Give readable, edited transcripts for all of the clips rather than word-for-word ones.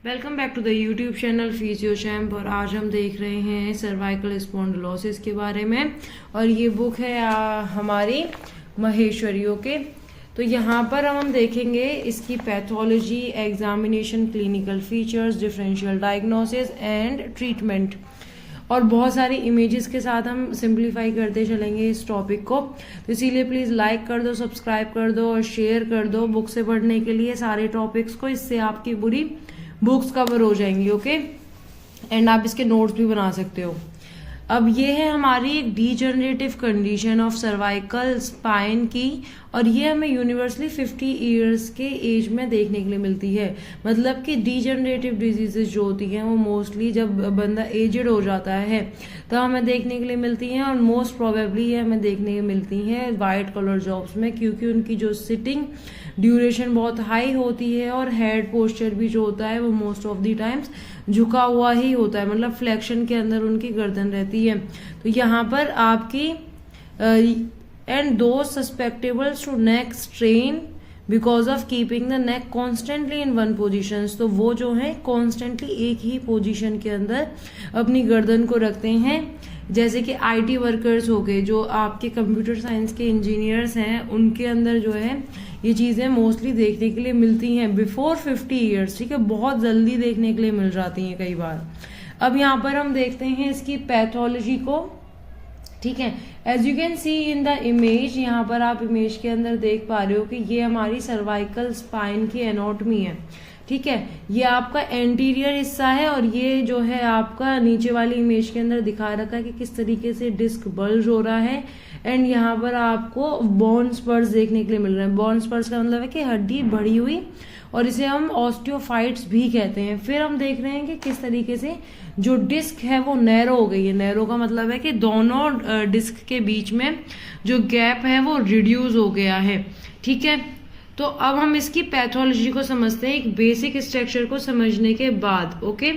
Welcome back to the YouTube channel Physio Champ. और आज हम देख रहे हैं सर्वाइकल स्पॉन्डिलोसिस के बारे में। और ये बुक है हमारी महेश्वरी। ओके, तो यहाँ पर हम देखेंगे इसकी pathology, examination, clinical features, differential diagnosis and treatment, और बहुत सारी इमेजेस के साथ हम सिंप्लीफाई करते चलेंगे इस टॉपिक को। तो इसीलिए प्लीज़ लाइक कर दो, सब्सक्राइब कर दो और शेयर कर दो बुक से पढ़ने के लिए सारे टॉपिक्स को। इससे आपकी पूरी बुक्स कवर हो जाएंगी। ओके, एंड आप इसके नोट्स भी बना सकते हो। अब ये है हमारी एक degenerative condition of cervical spine की, और ये हमें यूनिवर्सली 50 ईयर्स के एज में देखने के लिए मिलती है। मतलब कि डीजनरेटिव डिजीजेस जो होती हैं वो मोस्टली जब बंदा एजेड हो जाता है तो हमें देखने के लिए मिलती हैं, और मोस्ट प्रोबेबली ये हमें देखने को मिलती हैं वाइट कलर जॉब्स में, क्योंकि उनकी जो सिटिंग ड्यूरेशन बहुत हाई होती है और हेड पोस्चर भी जो होता है वो मोस्ट ऑफ द टाइम्स झुका हुआ ही होता है, मतलब फ्लेक्शन के अंदर उनकी गर्दन रहती है। तो यहाँ पर आपकी एंड दो susceptibles to neck strain because of keeping the neck constantly in one position. तो वो जो है कॉन्स्टेंटली एक ही पोजिशन के अंदर अपनी गर्दन को रखते हैं। जैसे कि आईटी वर्कर्स हो गए, जो आपके कंप्यूटर साइंस के इंजीनियर्स हैं, उनके अंदर जो है ये चीज़ें मोस्टली देखने के लिए मिलती हैं बिफोर 50 ईयर्स। ठीक है, बहुत जल्दी देखने के लिए मिल जाती हैं कई बार। अब यहाँ पर हम देखते हैं इसकी पैथोलॉजी को। ठीक है, as you can see in the image, यहाँ पर आप इमेज के अंदर देख पा रहे हो कि ये हमारी सर्वाइकल स्पाइन की एनाटॉमी है। ठीक है, ये आपका एंटीरियर हिस्सा है, और ये जो है आपका नीचे वाली इमेज के अंदर दिखा रखा है कि किस तरीके से डिस्क बल्ज हो रहा है। एंड यहाँ पर आपको बोन स्पर्स देखने के लिए मिल रहे हैं। बोन स्पर्स का मतलब है कि हड्डी बढ़ी हुई, और इसे हम ऑस्टियोफाइट्स भी कहते हैं। फिर हम देख रहे हैं कि किस तरीके से जो डिस्क है वो नैरो हो गई है। नैरो का मतलब है कि दोनों डिस्क के बीच में जो गैप है वो रिड्यूस हो गया है। ठीक है, तो अब हम इसकी पैथोलॉजी को समझते हैं एक बेसिक स्ट्रक्चर को समझने के बाद। ओके,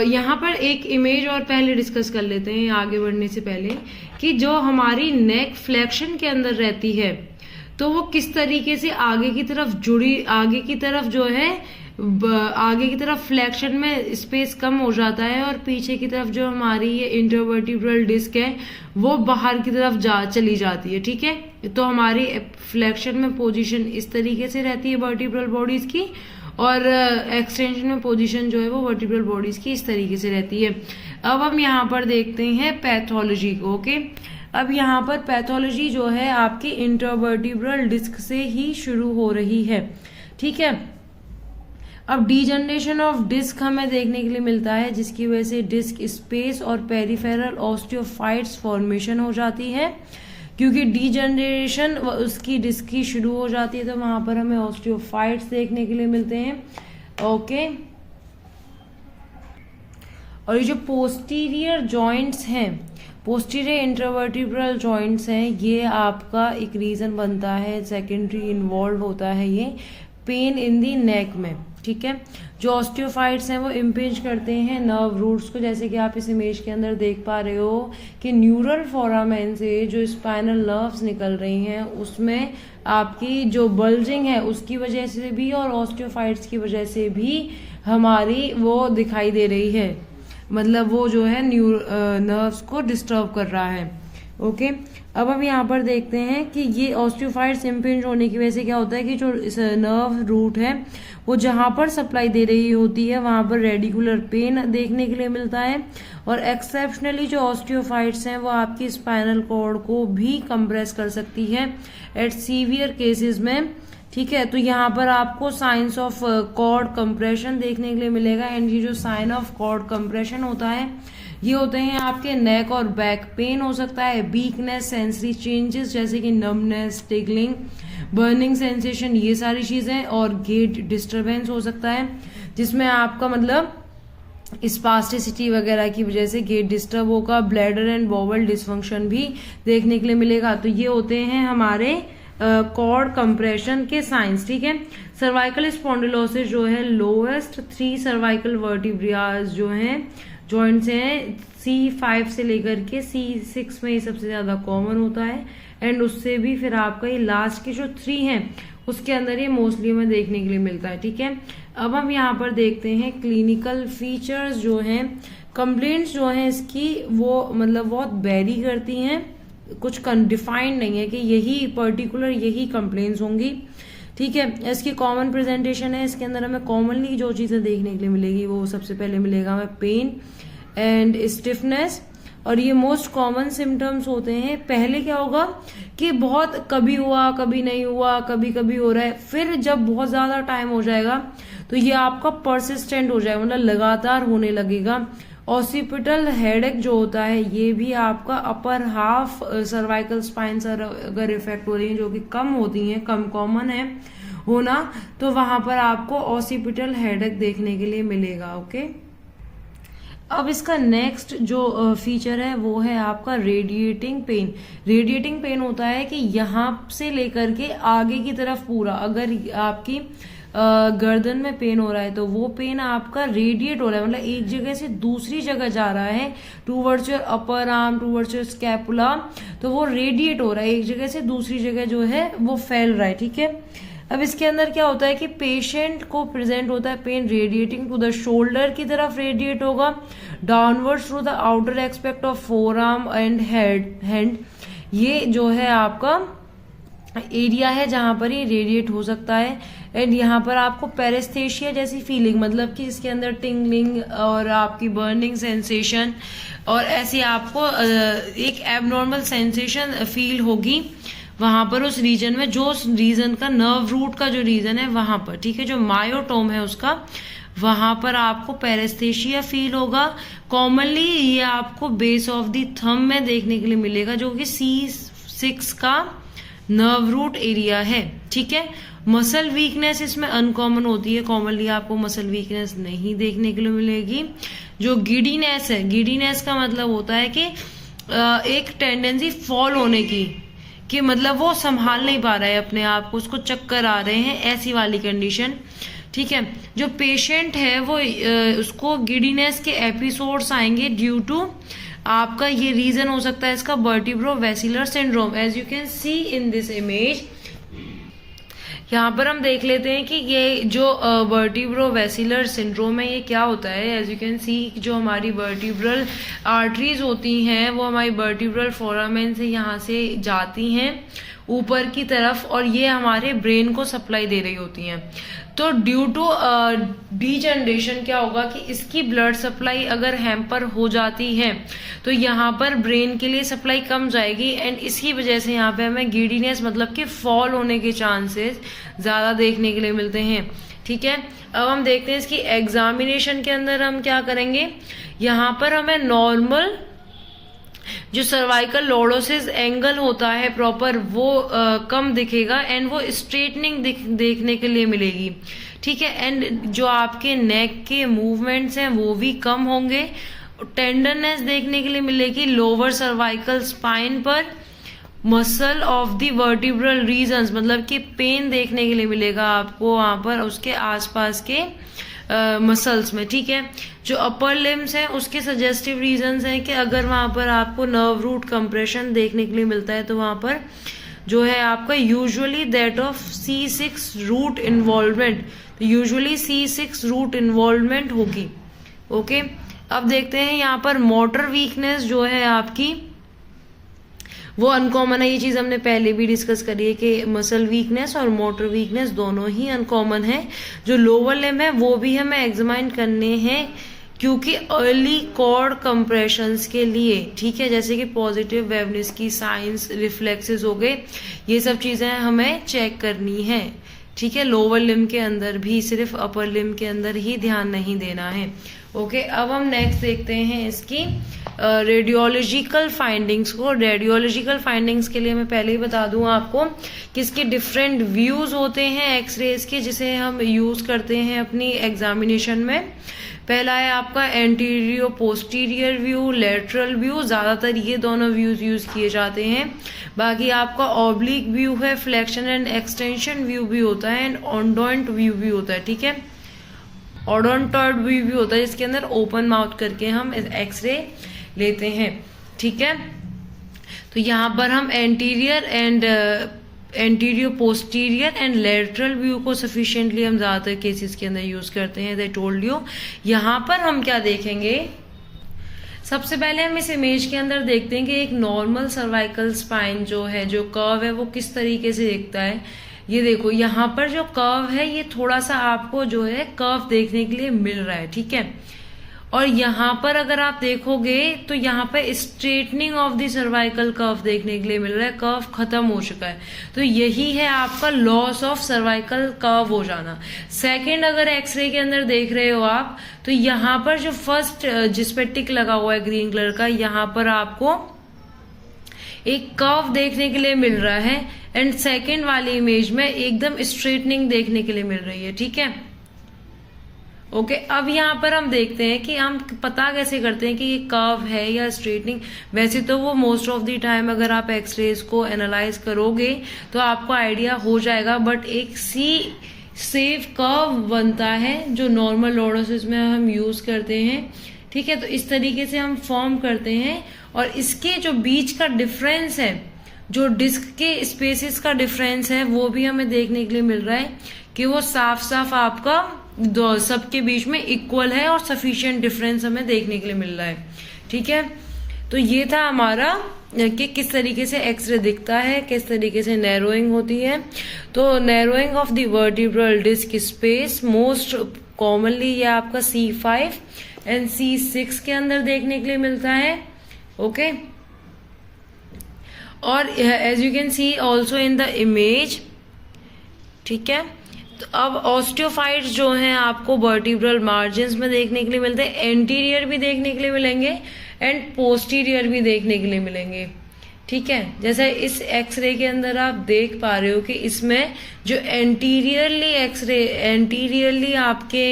यहाँ पर एक इमेज और पहले डिस्कस कर लेते हैं आगे बढ़ने से पहले, कि जो हमारी नेक फ्लेक्शन के अंदर रहती है तो वो किस तरीके से आगे की तरफ जुड़ी, आगे की तरफ जो है आगे की तरफ फ्लेक्शन में स्पेस कम हो जाता है, और पीछे की तरफ जो हमारी ये इंटरवर्टिब्रल डिस्क है वो बाहर की तरफ चली जाती है। ठीक है, तो हमारी फ्लेक्शन में पोजीशन इस तरीके से रहती है वर्टिब्रल बॉडीज की, और एक्सटेंशन में पोजीशन जो है वो वर्टिब्रल बॉडीज की इस तरीके से रहती है। अब हम यहाँ पर देखते हैं पैथोलॉजी को। ओके, अब यहाँ पर पैथोलॉजी जो है आपकी इंटरवर्टिब्रल डिस्क से ही शुरू हो रही है। ठीक है, अब डीजनरेशन ऑफ डिस्क हमें देखने के लिए मिलता है, जिसकी वजह से डिस्क स्पेस और पेरिफेरल ऑस्टियोफाइट्स फॉर्मेशन हो जाती है। क्योंकि डीजनरेशन उसकी डिस्क की शुरू हो जाती है तो वहां पर हमें ऑस्टियोफाइट्स देखने के लिए मिलते हैं। ओके, और ये जो पोस्टीरियर जॉइंट्स हैं, पोस्टीरियर इंटरवर्टिब्रल जॉइंट्स हैं, ये आपका एक रीजन बनता है, सेकेंडरी इन्वॉल्व होता है ये पेन इन दी नेक में। ठीक है, जो ऑस्टियोफाइट्स हैं वो इम्पेज करते हैं नर्व रूट्स को, जैसे कि आप इस इमेज के अंदर देख पा रहे हो कि न्यूरल फोरामेन से जो स्पाइनल नर्व्स निकल रही हैं उसमें आपकी जो बल्जिंग है उसकी वजह से भी और ऑस्टियोफाइट्स की वजह से भी हमारी वो दिखाई दे रही है, मतलब वो जो है नर्व्स को डिस्टर्ब कर रहा है। ओके, अब हम यहाँ पर देखते हैं कि ये ऑस्टियोफाइट्स इम्पिंज होने की वजह से क्या होता है कि जो इस नर्व रूट है वो जहाँ पर सप्लाई दे रही होती है वहाँ पर रेडिकुलर पेन देखने के लिए मिलता है, और एक्सेप्शनली जो ऑस्टियोफाइट्स हैं वो आपकी स्पाइनल कॉर्ड को भी कंप्रेस कर सकती है एट सीवियर केसेस में। ठीक है, तो यहाँ पर आपको साइंस ऑफ कॉर्ड कंप्रेशन देखने के लिए मिलेगा। एंड ये जो साइन ऑफ कॉर्ड कंप्रेशन होता है ये होते हैं आपके नेक और बैक पेन हो सकता है, वीकनेस, सेंसरी चेंजेस जैसे कि नमनेस, टिगलिंग, बर्निंग सेंसेशन, ये सारी चीजें, और गेट डिस्टरबेंस हो सकता है जिसमें आपका मतलब स्पास्टिसिटी वगैरह की वजह से गेट डिस्टर्ब होगा। ब्लैडर एंड बॉवल डिसफंक्शन भी देखने के लिए मिलेगा। तो ये होते हैं हमारे कॉर्ड कंप्रेशन के साइंस। ठीक है, सर्वाइकल स्पॉन्डिलोसिस जो है लोएस्ट 3 सर्वाइकल वर्टिब्रियाज जो हैं जॉइंट्स हैं C5 से लेकर के C6 में ये सबसे ज्यादा कॉमन होता है, एंड उससे भी फिर आपका ये लास्ट के जो 3 हैं उसके अंदर ये मोस्टली हमें देखने के लिए मिलता है। ठीक है, अब हम यहाँ पर देखते हैं क्लिनिकल फीचर्स जो हैं। कंप्लेंट्स जो हैं इसकी वो मतलब बहुत वेरी करती हैं, कुछ डिफाइंड नहीं है कि यही पर्टिकुलर यही कंप्लेंट्स होंगी। ठीक है, इसकी कॉमन प्रेजेंटेशन है। इसके अंदर हमें कॉमनली जो चीजें देखने के लिए मिलेगी वो सबसे पहले मिलेगा हमें पेन एंड स्टिफनेस, और ये मोस्ट कॉमन सिम्टम्स होते हैं। पहले क्या होगा कि बहुत कभी हुआ कभी नहीं हुआ, कभी कभी हो रहा है, फिर जब बहुत ज्यादा टाइम हो जाएगा तो ये आपका परसिस्टेंट हो जाएगा, मतलब लगातार होने लगेगा। ऑसिपिटल हेडेक जो होता है ये भी आपका upper half cervical spine sir अगर इफेक्ट हो रही है, जो कि कम होती हैं, कम कॉमन है होना, तो वहां पर आपको ऑसिपिटल हेडेक देखने के लिए मिलेगा। ओके, अब इसका नेक्स्ट जो फीचर है वो है आपका रेडिएटिंग पेन। रेडिएटिंग पेन होता है कि यहाँ से लेकर के आगे की तरफ पूरा, अगर आपकी गर्दन में पेन हो रहा है तो वो पेन आपका रेडिएट हो रहा है, मतलब एक जगह से दूसरी जगह जा रहा है, towards your upper arm, towards your scapula, तो वो रेडिएट हो रहा है, एक जगह से दूसरी जगह जो है वो फैल रहा है। ठीक है, अब इसके अंदर क्या होता है कि पेशेंट को प्रेजेंट होता है pain radiating to the shoulder की तरफ रेडिएट होगा, downwards through the outer aspect of forearm and hand. ये जो है आपका एरिया है जहां पर ये रेडिएट हो सकता है। एंड यहाँ पर आपको पेरेस्थेशिया जैसी फीलिंग, मतलब कि इसके अंदर टिंगलिंग और आपकी बर्निंग सेंसेशन और ऐसी आपको एक एबनॉर्मल सेंसेशन फील होगी वहां पर उस रीजन में, जो उस रीजन का नर्व रूट का जो रीजन है वहां पर। ठीक है, जो मायोटोम है उसका, वहां पर आपको पेरेस्थेशिया फील होगा। कॉमनली ये आपको बेस ऑफ द थंब में देखने के लिए मिलेगा, जो कि C6 का नर्व रूट एरिया है। ठीक है, मसल वीकनेस इसमें अनकॉमन होती है, कॉमनली आपको मसल वीकनेस नहीं देखने के लिए मिलेगी। जो गिडीनेस है, गिडीनेस का मतलब होता है कि एक टेंडेंसी फॉल होने की, कि मतलब वो संभाल नहीं पा रहा है अपने आप को, उसको चक्कर आ रहे हैं, ऐसी वाली कंडीशन। ठीक है, जो पेशेंट है वो उसको गिडीनेस के एपिसोड्स आएंगे ड्यू टू आपका, ये रीजन हो सकता है इसका vertebrobasilar syndrome, as you can see in this image. यहाँ पर हम देख लेते हैं कि ये जो वर्टिब्रो वेसिलर सिंड्रोम है ये क्या होता है। एज यू कैन सी, जो हमारी वर्टिब्रल आर्टरीज होती हैं वो हमारी वर्टिब्रल फोरामेन से यहाँ से जाती हैं ऊपर की तरफ, और ये हमारे ब्रेन को सप्लाई दे रही होती हैं। तो ड्यू टू डीजनरेशन क्या होगा कि इसकी ब्लड सप्लाई अगर हैम्पर हो जाती है तो यहाँ पर ब्रेन के लिए सप्लाई कम जाएगी, एंड इसकी वजह से यहाँ पे हमें गिडीनेस मतलब कि फॉल होने के चांसेस ज्यादा देखने के लिए मिलते हैं। ठीक है, अब हम देखते हैं इसकी एग्जामिनेशन के अंदर हम क्या करेंगे। यहाँ पर हमें नॉर्मल जो सर्वाइकल लॉर्डोसिस एंगल होता है प्रॉपर वो कम दिखेगा, एंड वो स्ट्रेटनिंग देखने के लिए मिलेगी। ठीक है, एंड जो आपके नेक के मूवमेंट्स हैं वो भी कम होंगे। टेंडरनेस देखने के लिए मिलेगी लोअर सर्वाइकल स्पाइन पर, muscle of the vertebral regions, मतलब कि पेन देखने के लिए मिलेगा आपको वहां पर उसके आसपास के मसल्स में। ठीक है, जो अपर लिम्स हैं उसके सजेस्टिव रीजंस हैं कि अगर वहां पर आपको नर्व रूट कंप्रेशन देखने के लिए मिलता है तो वहां पर जो है आपका usually that of C6 root involvement, usually C6 root involvement होगी। ओके, अब देखते हैं यहाँ पर मोटर वीकनेस जो है आपकी वो अनकॉमन है। ये चीज हमने पहले भी डिस्कस करी है कि मसल वीकनेस और मोटर वीकनेस दोनों ही अनकॉमन है। जो लोअर लिम्ब है वो भी हमें एग्जामाइन करने हैं, क्योंकि अर्ली कॉर्ड कंप्रेशंस के लिए, ठीक है, जैसे कि पॉजिटिव वेवनेस की साइंस, रिफ्लेक्सेस हो गए, ये सब चीजें हमें चेक करनी है। ठीक है, लोअर लिम्ब के अंदर भी, सिर्फ अपर लिम्ब के अंदर ही ध्यान नहीं देना है। ओके, अब हम नेक्स्ट देखते हैं इसकी रेडियोलॉजिकल फाइंडिंग्स को। रेडियोलॉजिकल फाइंडिंग्स के लिए मैं पहले ही बता दूं आपको कि इसके डिफरेंट व्यूज होते हैं एक्सरेज के, जिसे हम यूज करते हैं अपनी एग्जामिनेशन में। पहला है आपका anterior posterior view, lateral view, ज्यादातर ये दोनों व्यूज यूज किए जाते हैं। बाकी आपका ऑब्लिक व्यू है, फ्लेक्शन एंड एक्सटेंशन व्यू भी होता है, एंड ऑन्डोंट व्यू भी होता है। ठीक है, ऑडोंटॉइड व्यू भी होता है जिसके अंदर ओपन माउथ करके हम एक्सरे लेते हैं। ठीक है, तो यहाँ पर हम anterior and anterior, posterior and lateral view को सफिशिएंटली हम ज़्यादातर केसेस के अंदर यूज़ करते हैं। They told you. यहाँ पर हम क्या देखेंगे, सबसे पहले हम इस इमेज के अंदर देखते हैं कि एक नॉर्मल सर्वाइकल स्पाइन जो है, जो कर्व है, वो किस तरीके से दिखता है। ये देखो यहाँ पर जो कर्व है ये थोड़ा सा आपको जो है कर्व देखने के लिए मिल रहा है, ठीक है। और यहाँ पर अगर आप देखोगे तो यहाँ पर straightening of the cervical curve देखने के लिए मिल रहा है, कर्व खत्म हो चुका है। तो यही है आपका लॉस ऑफ सर्वाइकल कर्व हो जाना। सेकंड, अगर एक्सरे के अंदर देख रहे हो आप, तो यहाँ पर जो फर्स्ट जिस पे टिक लगा हुआ है ग्रीन कलर का, यहाँ पर आपको एक कर्व देखने के लिए मिल रहा है एंड सेकंड वाली इमेज में एकदम स्ट्रेटनिंग देखने के लिए मिल रही है, ठीक है। ओके, अब यहाँ पर हम देखते हैं कि हम पता कैसे करते हैं कि ये कर्व है या स्ट्रेटनिंग। वैसे तो वो मोस्ट ऑफ द टाइम अगर आप एक्सरेज को एनालाइज करोगे तो आपको आइडिया हो जाएगा, बट एक सेफ कर्व बनता है जो नॉर्मल लॉर्डोसिस में हम यूज करते हैं, ठीक है। तो इस तरीके से हम फॉर्म करते हैं और इसके जो बीच का डिफरेंस है, जो डिस्क के स्पेसिस का डिफरेंस है, वो भी हमें देखने के लिए मिल रहा है कि वो साफ साफ आपका सबके बीच में इक्वल है और सफिशिएंट डिफरेंस हमें देखने के लिए मिल रहा है, ठीक है। तो ये था हमारा कि किस तरीके से एक्सरे दिखता है, किस तरीके से नैरोइंग होती है। तो narrowing of the vertebral disc space most commonly ये आपका C5 एंड C6 के अंदर देखने के लिए मिलता है, ओके। और as you can see also in the image, ठीक है। तो अब ऑस्टियोफाइट्स जो हैं आपको वर्टिब्रल मार्जिन्स में देखने के लिए मिलते हैं, एंटीरियर भी देखने के लिए मिलेंगे एंड पोस्टीरियर भी देखने के लिए मिलेंगे, ठीक है। जैसे इस एक्सरे के अंदर आप देख पा रहे हो कि इसमें जो एंटीरियरली आपके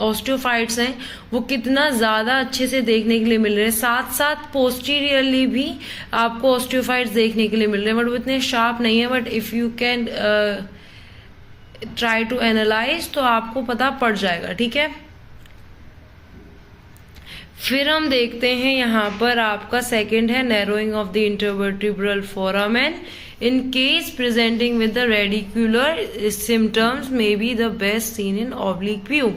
ऑस्टियोफाइट्स हैं वो कितना ज्यादा अच्छे से देखने के लिए मिल रहे हैं, साथ साथ पोस्टीरियरली भी आपको ऑस्टियोफाइट्स देखने के लिए मिल रहे हैं, बट वो इतने शार्प नहीं है। But if you can try to analyse तो आपको पता पड़ जाएगा, ठीक है। फिर हम देखते हैं यहाँ पर आपका सेकंड है narrowing of the intervertebral foramen in case presenting with the radicular symptoms may be the best seen in oblique view.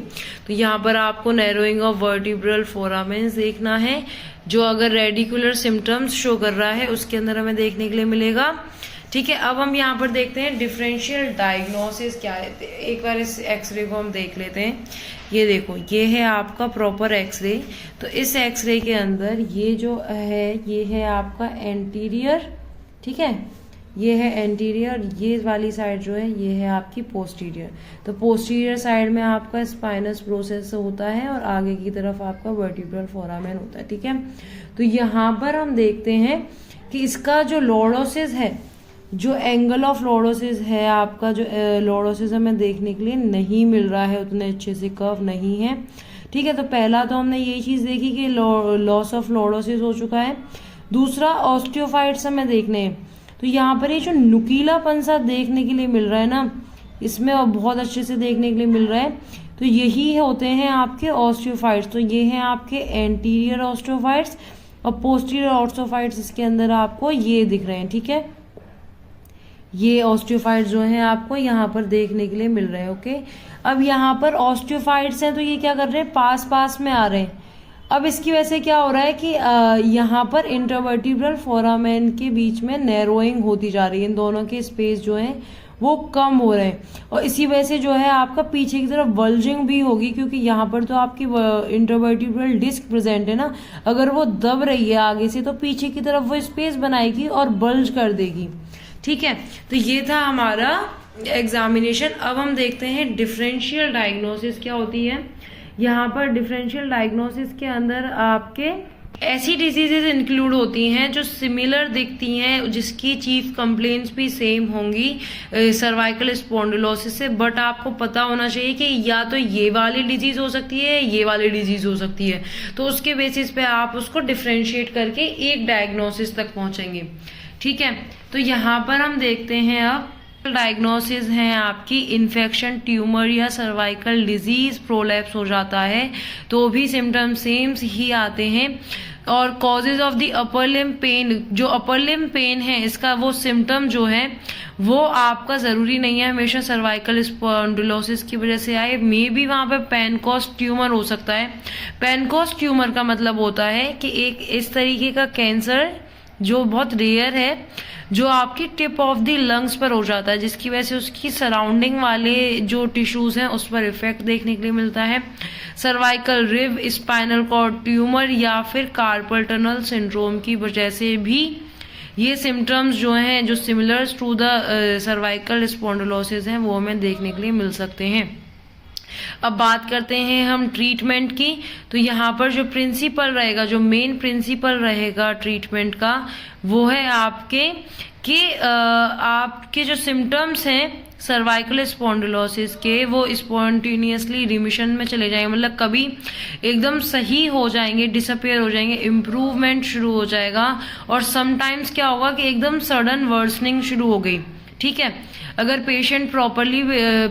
तो यहाँ पर आपको नैरोइंग ऑफ वर्टिब्रल फोरामेन देखना है, जो अगर रेडिकुलर सिम्टम्स शो कर रहा है उसके अंदर हमें देखने के लिए मिलेगा, ठीक है। अब हम यहाँ पर देखते हैं डिफरेंशियल डायग्नोसिस क्या है। एक बार इस एक्सरे को हम देख लेते हैं। ये देखो, ये है आपका प्रॉपर एक्सरे। तो इस एक्सरे के अंदर ये जो है ये है आपका एंटीरियर, ठीक है। ये है एंटीरियर, ये वाली साइड जो है ये है आपकी पोस्टीरियर। तो पोस्टीरियर साइड में आपका स्पाइनस प्रोसेस होता है और आगे की तरफ आपका वर्टिब्रल फोरामेन होता है, ठीक है। तो यहाँ पर हम देखते हैं कि इसका जो लॉर्डोसिस है, जो एंगल ऑफ लॉर्डोसिस है आपका, जो लॉर्डोसिस हमें देखने के लिए नहीं मिल रहा है, उतने अच्छे से कर्व नहीं है, ठीक है। तो पहला तो हमने यही चीज देखी कि लॉस ऑफ लॉर्डोसिस हो चुका है। दूसरा, ऑस्टियोफाइट्स हमें देखने हैं। तो यहाँ पर ये जो नुकीलापन सा देखने के लिए मिल रहा है ना, इसमें बहुत अच्छे से देखने के लिए मिल रहा है। तो यही होते हैं आपके ऑस्टियोफाइट्स। तो ये हैं आपके एंटीरियर ऑस्टियोफाइट्स और पोस्टीरियर ऑस्टियोफाइट्स इसके अंदर आपको ये दिख रहे हैं, ठीक है। ये ऑस्टियोफाइट्स जो हैं आपको यहाँ पर देखने के लिए मिल रहे हैं, ओके। अब यहाँ पर ऑस्टियोफाइट्स हैं तो ये क्या कर रहे हैं, पास पास में आ रहे हैं। अब इसकी वजह से क्या हो रहा है कि यहाँ पर इंटरवर्टिब्रल फोरामेन के बीच में नैरोइंग होती जा रही है, इन दोनों के स्पेस जो है वो कम हो रहे हैं और इसी वजह से जो है आपका पीछे की तरफ बल्जिंग भी होगी, क्योंकि यहाँ पर तो आपकी इंटरवर्टिब्रल डिस्क प्रेजेंट है ना, अगर वो दब रही है आगे से तो पीछे की तरफ वो स्पेस बनाएगी और बल्ज कर देगी, ठीक है। तो ये था हमारा एग्जामिनेशन। अब हम देखते हैं डिफरेंशियल डायग्नोसिस क्या होती है। यहाँ पर डिफरेंशियल डायग्नोसिस के अंदर आपके ऐसी डिजीजेज इंक्लूड होती हैं जो सिमिलर दिखती हैं, जिसकी चीफ कंप्लेंट्स भी सेम होंगी सर्वाइकल स्पॉन्डिलोसिस से, बट आपको पता होना चाहिए कि या तो ये वाली डिजीज हो सकती है, ये वाली डिजीज हो सकती है। तो उसके बेसिस पे आप उसको डिफरेंशिएट करके एक डायग्नोसिस तक पहुंचेंगे, ठीक है। तो यहाँ पर हम देखते हैं अब डायग्नोसिस हैं आपकी इन्फेक्शन, ट्यूमर या सर्वाइकल डिजीज प्रोलैप्स हो जाता है तो भी सिम्टम्स सेम ही आते हैं। और causes of the upper limb pain, जो अपर लिम्ब पेन है इसका वो सिम्टम जो है वो आपका जरूरी नहीं है हमेशा सर्वाइकल स्पॉन्डिलोसिस की वजह से आए, मे बी वहां पे पेनकोस ट्यूमर हो सकता है। पेनकोस ट्यूमर का मतलब होता है कि एक इस तरीके का कैंसर जो बहुत रेयर है, जो आपकी टिप ऑफ द लंग्स पर हो जाता है, जिसकी वजह से उसकी सराउंडिंग वाले जो टिश्यूज हैं उस पर इफेक्ट देखने के लिए मिलता है। Cervical rib, spinal cord tumour या फिर कार्पल टनल सिंड्रोम की वजह से भी ये सिम्टम्स जो हैं जो similar to the cervical spondylosis हैं वो हमें देखने के लिए मिल सकते हैं। अब बात करते हैं हम ट्रीटमेंट की। तो यहाँ पर जो प्रिंसिपल रहेगा, जो मेन प्रिंसिपल रहेगा ट्रीटमेंट का, वो है आपके जो सिम्टम्स हैं सर्वाइकल स्पॉन्डिलोसिस के वो स्पॉन्टेनियसली रिमिशन में चले जाएंगे, मतलब कभी एकदम सही हो जाएंगे, डिसअपियर हो जाएंगे, इम्प्रूवमेंट शुरू हो जाएगा। और समटाइम्स क्या होगा कि एकदम सडन वर्सनिंग शुरू हो गई, ठीक है। अगर पेशेंट प्रॉपरली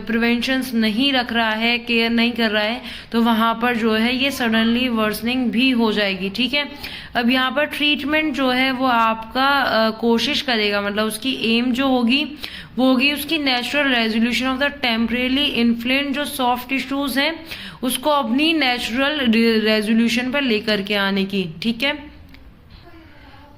प्रिवेंशंस नहीं रख रहा है, केयर नहीं कर रहा है, तो वहां पर जो है ये सडनली वर्सनिंग भी हो जाएगी, ठीक है। अब यहाँ पर ट्रीटमेंट जो है वो आपका कोशिश करेगा, मतलब उसकी एम जो होगी वो होगी उसकी natural resolution of the temporarily inflamed जो सॉफ्ट टिश्यूज हैं उसको अपनी नेचुरल रेजोल्यूशन पर लेकर के आने की, ठीक है।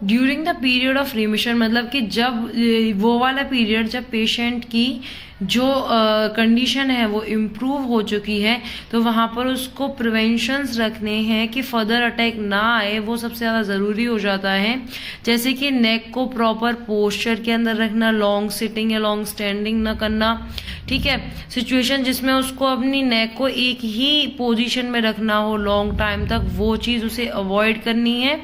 During the period of remission, मतलब कि जब वो वाला पीरियड जब पेशेंट की जो कंडीशन है वो इम्प्रूव हो चुकी है, तो वहाँ पर उसको प्रिवेंशंस रखने हैं कि फर्दर अटैक ना आए, वो सबसे ज़्यादा ज़रूरी हो जाता है। जैसे कि नेक को प्रॉपर पोस्चर के अंदर रखना, लॉन्ग सिटिंग या लॉन्ग स्टैंडिंग ना करना, ठीक है। सिचुएशन जिसमें उसको अपनी नेक को एक ही पोजीशन में रखना हो लॉन्ग टाइम तक, वो चीज़ उसे अवॉइड करनी है,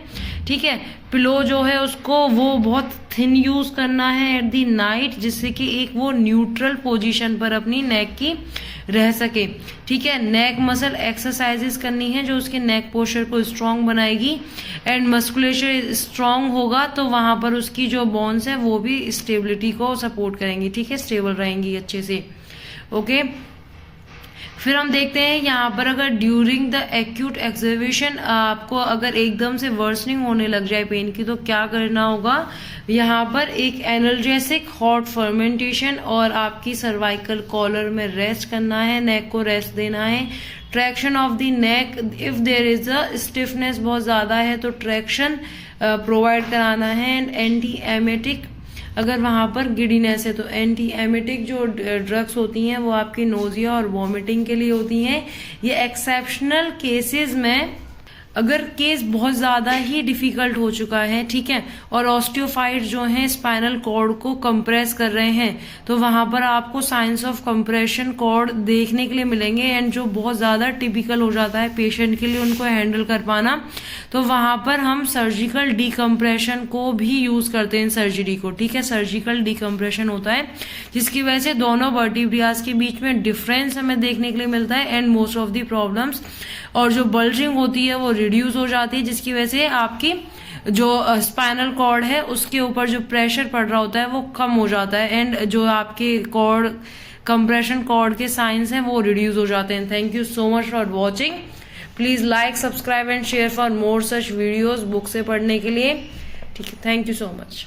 ठीक है। पिलो जो है उसको वो बहुत थिन यूज करना है एट दी नाइट, जिससे कि एक वो न्यूट्रल पोजीशन पर अपनी नेक की रह सके, ठीक है। नेक मसल एक्सरसाइजेस करनी है जो उसके नेक पोस्चर को स्ट्रांग बनाएगी, एंड मस्कुलेचर स्ट्रांग होगा तो वहां पर उसकी जो बोन्स है वो भी स्टेबिलिटी को सपोर्ट करेंगी, ठीक है, स्टेबल रहेंगी अच्छे से, ओके। फिर हम देखते हैं यहाँ पर अगर ड्यूरिंग द एक्यूट एक्सर्वेशन आपको अगर एकदम से वर्सनिंग होने लग जाए पेन की, तो क्या करना होगा। यहाँ पर एक एनाल्जेसिक हॉट फर्मेंटेशन और आपकी सर्वाइकल कॉलर में रेस्ट करना है, नेक को रेस्ट देना है। Traction of the neck, if there is a stiffness बहुत ज्यादा है तो ट्रैक्शन प्रोवाइड कराना है। एंड एंटी एमेटिक, अगर वहां पर गिडीनेस है तो एंटी एमेटिक जो ड्रग्स होती हैं वो आपकी नोजिया और वॉमिटिंग के लिए होती हैं। ये एक्सेप्शनल केसेस में अगर केस बहुत ज्यादा ही डिफिकल्ट हो चुका है, ठीक है, और ऑस्टियोफाइट जो है स्पाइनल कॉर्ड को कंप्रेस कर रहे हैं, तो वहां पर आपको साइंस ऑफ कंप्रेशन कॉर्ड देखने के लिए मिलेंगे। एंड जो बहुत ज्यादा टिपिकल हो जाता है पेशेंट के लिए उनको हैंडल कर पाना, तो वहां पर हम सर्जिकल डिकम्प्रेशन को भी यूज करते हैं सर्जरी को, ठीक है। सर्जिकल डिकम्प्रेशन होता है जिसकी वजह से दोनों वर्टिब्रियाज के बीच में डिफरेंस हमें देखने के लिए मिलता है and most of the problems, और जो बल्जिंग होती है वो रिड्यूस हो जाती है, जिसकी वजह से आपकी जो स्पाइनल कॉर्ड है उसके ऊपर जो प्रेशर पड़ रहा होता है वो कम हो जाता है, एंड जो आपके कॉर्ड कंप्रेशन कॉर्ड के साइंस हैं वो रिड्यूस हो जाते हैं। Thank you so much for watching. Please like, subscribe and share for more such videos book से पढ़ने के लिए, ठीक है। Thank you so much.